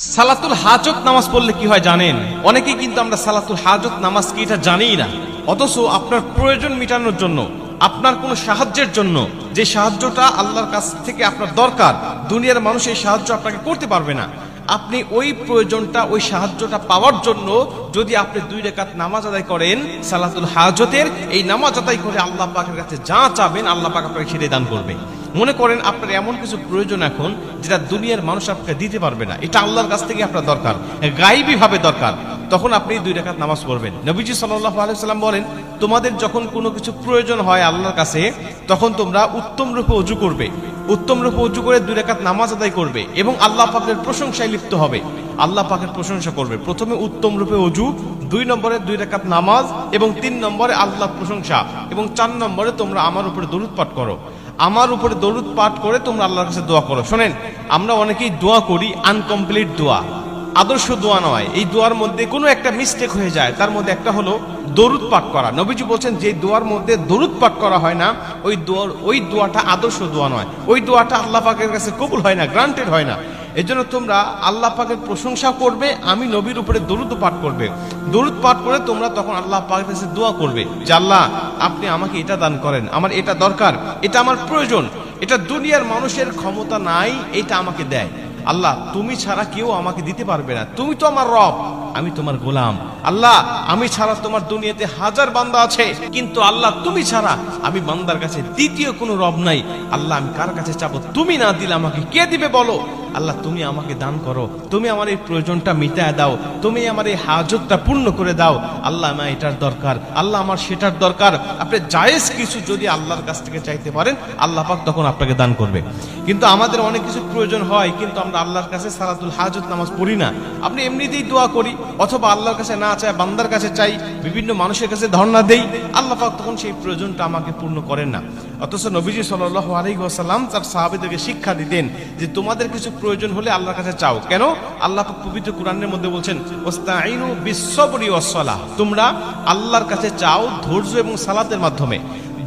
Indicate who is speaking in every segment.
Speaker 1: সালাতুল হাজত নামাজ পড়লে কি হয় জানেন? অনেকেই কিন্তু আমরা সালাতুল হাজত নামাজ কি এটা জানিই না, অথচ আপনার প্রয়োজন মেটানোর জন্য, আপনার কোনো সাহায্যের জন্য, যে সাহায্যটা আল্লাহর কাছ থেকে আপনার দরকার, দুনিয়ার মানুষ এই সাহায্য আপনাকে করতে পারবে না, আপনি ওই প্রয়োজনটা, ওই সাহায্যটা পাওয়ার জন্য যদি আপনি 2 রাকাত নামাজ আদায় করেন সালাতুল হাজতের, এই নামাজ আদায় করে আল্লাহ পাকের কাছে যা চাবেন আল্লাহ পাক আপনাকে সেটাই দান করবে। মনে করেন আপনার এমন কিছু প্রয়োজন এখন যেটা দুনিয়ার মানুষ আপনাকে দিতে পারবে না, এটা আল্লাহর কাছ থেকে আপনার দরকার, গায়েবী ভাবে দরকার, তখন আপনি 2 রাকাত নামাজ পড়বেন। নবীজি সাল্লাল্লাহু আলাইহি ওয়াসাল্লাম বলেন, তোমাদের যখন কোনো কিছু প্রয়োজন হয় আল্লাহর কাছে, তখন তোমরা উত্তম রূপে ওযু করবে, উত্তম রূপে ওযু করে 2 রাকাত নামাজ আদায় করবে এবং আল্লাহ পাকের প্রশংসায় লিপ্ত হবে, আল্লাহ পাকের প্রশংসা করবে। প্রথমে উত্তম রূপে ওযু, 2 নম্বরে 2 রাকাত নামাজ এবং 3 নম্বরে আল্লাহর প্রশংসা এবং 4 নম্বরে তোমরা আমার উপরে দরুদ পাঠ করো, আমার উপরে দরুদ পাঠ করে তোমরা আল্লাহর কাছে দোয়া করো। শোনেন, আমরা অনেকেই দোয়া করি আনকমপ্লিট দোয়া, আদর্শ দোয়া নয়। এই দোয়ার মধ্যে কোনো একটা মিস্টেক হয়ে যায়, তার মধ্যে একটা হলো দরুদ পাঠ করা। নবীজি বলছেন যে দোয়ার মধ্যে দরুদ পাঠ করা হয় না, ওই দোয়াটা আদর্শ দোয়া নয়, ওই দোয়াটা আল্লাহ পাকের কাছে কবুল হয় না, গ্রান্টেড হয় না। এজন্য তোমরা আল্লাহ পাকের প্রশংসা করবে, আমি নবীর উপরে দরুদ পাঠ করবে, দরুদ পাঠ করে তোমরা তখন আল্লাহ পাকের কাছে দোয়া করবে যে আল্লাহ আপনি আমাকে এটা দান করেন, আমার এটা দরকার, এটা আমার প্রয়োজন, এটা দুনিয়ার মানুষের ক্ষমতা নাই এটা আমাকে দেয়। আল্লাহ তুমি ছাড়া কেউ আমাকে দিতে পারবে না, তুমি তো আমার রব, আমি তোমার গোলাম। আল্লাহ আমি ছাড়া তোমার দুনিয়াতে হাজার বান্দা আছে, কিন্তু আল্লাহ তুমি ছাড়া আমি বান্দার কাছে দ্বিতীয় কোনো রব নাই। আল্লাহ আমি কার কাছে চাবো? তুমি না দিলে আমাকে কে দিবে বলো? আল্লাহ তুমি আমাকে দান করো, তুমি আমার এই প্রয়োজনটা মিটায় দাও, তুমি আমার এই হাজতটা পূর্ণ করে দাও। আল্লাহ আমার এটার দরকার, আল্লাহ আমার সেটার দরকার। আপনি জায়েজ কিছু যদি আল্লাহর কাছ থেকে চাইতে পারেন, আল্লাহ পাক তখন আপনাকে দান করবে। কিন্তু আমাদের অনেক কিছু প্রয়োজন হয়, কিন্তু আমরা আল্লাহর কাছে সালাতুল হাজত নামাজ পড়ি না, আপনি এমনিতেই দোয়া করি, অথবা আল্লাহর কাছে না চাই বান্দার কাছে চাই, বিভিন্ন মানুষের কাছে ধর্ণা দেই, আল্লাহ পাক তখন সেই প্রয়োজনটা আমাকে পূর্ণ করেন না। অথচ নবীজি সাল্লাল্লাহু আলাইহি ওয়াসাল্লাম তার সাহাবীদেরকে শিক্ষা দিতেন যে তোমাদের কিছু প্রয়োজন হলে আল্লাহর কাছে চাও। কেন? আল্লাহ পাক পবিত্র কোরআনের মধ্যে বলছেন ওয়াস্তাঈনু বিস-সাবরি ওয়াস-সালাহ, তোমরা আল্লাহর কাছে চাও ধৈর্য এবং সালাতের মাধ্যমে,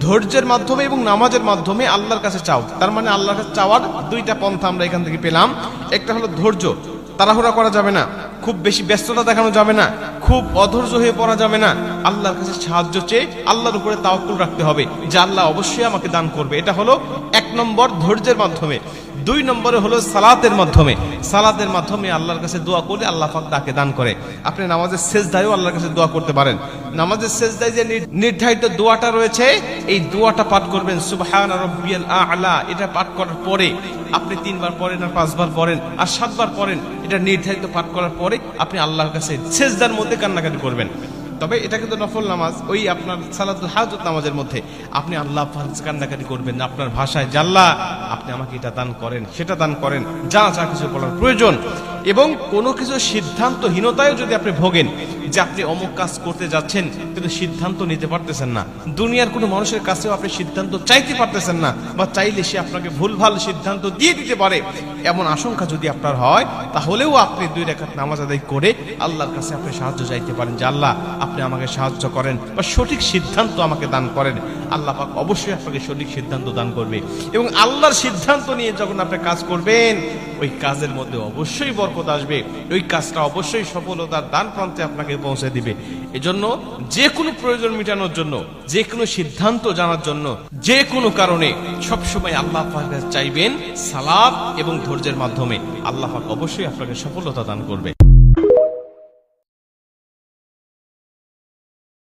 Speaker 1: ধৈর্যের মাধ্যমে এবং নামাজের মাধ্যমে আল্লাহর কাছে চাও। তার মানে আল্লাহর কাছে চাওয়ার 2টা পন্থা আমরা এখান থেকে পেলাম। একটা হলো ধৈর্য, তাড়াহুড়া করা যাবে না, খুব বেশি ব্যস্ততা দেখানো যাবে না, খুব অধৈর্য হয়ে পড়া যাবে না, আল্লাহর কাছে সাহায্য চেয়ে আল্লাহর উপরে তাওয়াক্কুল রাখতে হবে যে আল্লাহ অবশ্যই আমাকে দান করবে। এটা হলো 1 নম্বর ধৈর্যের মাধ্যমে। 2 নম্বরে হলো সালাতের মাধ্যমে, সালাতের মাধ্যমে আল্লাহর কাছে দোয়া করলে আল্লাহ পাক তাকে দান করে। আপনি নামাজের সেজদায়ও আল্লাহর কাছে দোয়া করতে পারেন। নামাজের সেজদায় যে নির্ধারিত দোয়াটা রয়েছে, এই দোয়াটা পাঠ করবেন সুবহানা রাব্বিয়াল আ'লা। এটা পাঠ করার পরে আপনি 3 বার পড়েন আর 5 বার পড়েন আর 7 বার পড়েন, এটা নির্ধারিত পাঠ করার পরে আপনি আল্লাহর কাছে সেজদার মধ্যে কান্নাকাটি করবেন। তবে এটা কিন্তু নফল নামাজ, ওই আপনার সালাতুল হাজত নামাজের মধ্যে আপনি আল্লাহ কান্নাকাটি করবেন আপনার ভাষায় যে আল্লাহ আপনি আমাকে এটা দান করেন, সেটা দান করেন, যা যা কিছু করার প্রয়োজন। এবং কোনো কিছু সিদ্ধান্তহীনতায় যদি আপনি ভোগেন যে আপনি অমুক কাজ করতে যাচ্ছেন কিন্তু সিদ্ধান্ত নিতে পারতেছেন না, দুনিয়ার কোনো মানুষের কাছেও আপনি সিদ্ধান্ত চাইতে পারতেছেন না, বা চাইলে সে আপনাকে ভুলভাল সিদ্ধান্ত দিয়ে দিতে পারে, এমন আশঙ্কা যদি আপনার হয়, তাহলেও আপনি 2 রাকাত নামাজ আদায় করে আল্লাহর কাছে আপনি সাহায্য চাইতে পারেন যে আল্লাহ আপনি আমাকে সাহায্য করেন বা সঠিক সিদ্ধান্ত আমাকে দান করেন। আল্লাহ পাক অবশ্যই আপনাকে সঠিক সিদ্ধান্ত দান করবে এবং আল্লাহর সিদ্ধান্ত নিয়ে যখন আপনি কাজ করবেন, ওই কাজের মধ্যে অবশ্যই বরকত আসবে, ওই কাজটা অবশ্যই সফলতার দ্বার প্রান্তে আপনাকে পৌঁছে দিবে। এজন্য যে কোনো প্রয়োজন মেটানোর জন্য, যে কোনো সিদ্ধান্ত জানার জন্য, যে কোনো কারণে সবসময় আল্লাহ পাকের চাইবেন সালাত এবং ধৈর্যের মাধ্যমে, আল্লাহ পাক অবশ্যই আপনাকে সফলতা দান করবে।